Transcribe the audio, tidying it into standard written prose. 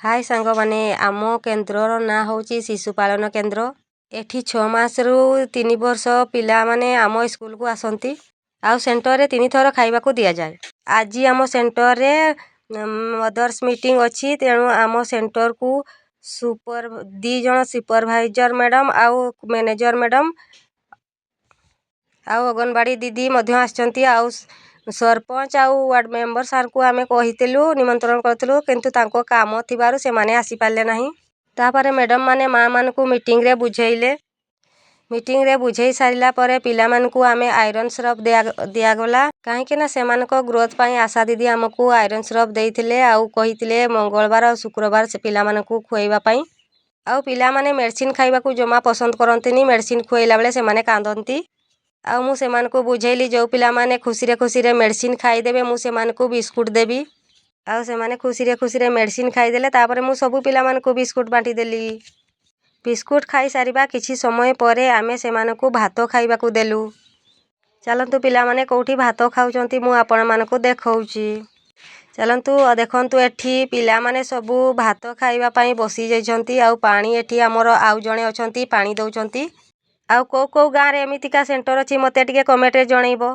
हाय सांग माने आम केन्द्रर ना हूँ शिशुपालन केन्द्र। एठी 6 मासरू 3 वर्ष पिला माने आम स्कूल को आसती। आउ सेंटर रे 3 थर खाइबा को दिया जाए। आज आम सेंटर रे मदर्स मीटिंग अच्छी, तेणु आम सेंटर को 2 जन सुपरवाइजर मैडम आउ मैनेजर मैडम आउ अंगनवाड़ी दीदी मध्य आसचंती। आउ सरपंच आउ वार्ड मेंबर सार को आमे कहितलु निमंत्रण करतलु, किंतु तांको काम थिबारु से माने आसी पाले नाही। तापरे मैडम माने माँ मान को मीटिंग रे बुझेइले। मीटिंग रे बुझेई सारिला परे पिला मान को आमे आयरन सिरप दिया गला, काहे ना सेमानको ग्रोथ पाई आशा दीदी हमको आयरन सिरप देइथिले आउ कहिथिले मंगलवार और शुक्रवार से पिला मान को खुएबा पाई। आउ पिला माने मेडिसिन खाइबा को जमा पसंद करंतिनी, मेडिसिन खुएला बेले से माने कांदंती। आउ मु सेमान को बुझेइली जो पिला माने खुशी रे मेडिसिन खाई देबे मु सेमान को बिस्कुट देबी। आउ से माने खुशी रे मेडिसिन खाई देले तापरे मु सबु पिला मान को बिस्कुट बांटी देली। बिस्कुट खाई सारिबा किछि समय परे आमे सेमान को भात खाइबा को देलु। चलंतु पिला माने कोठी भात खाउचंती मु आपण मान को देखौची। चलंतु देखंतु एठी पिला माने सबु भात खाइबा पाई बसी जाइछंती। आउ पानी एठी हमर आउ जणे अछंती पानी दउचंती। आउ को गाँ रे एमितिका सेंटर अछि मते टिके कमेंट रे जणैबो।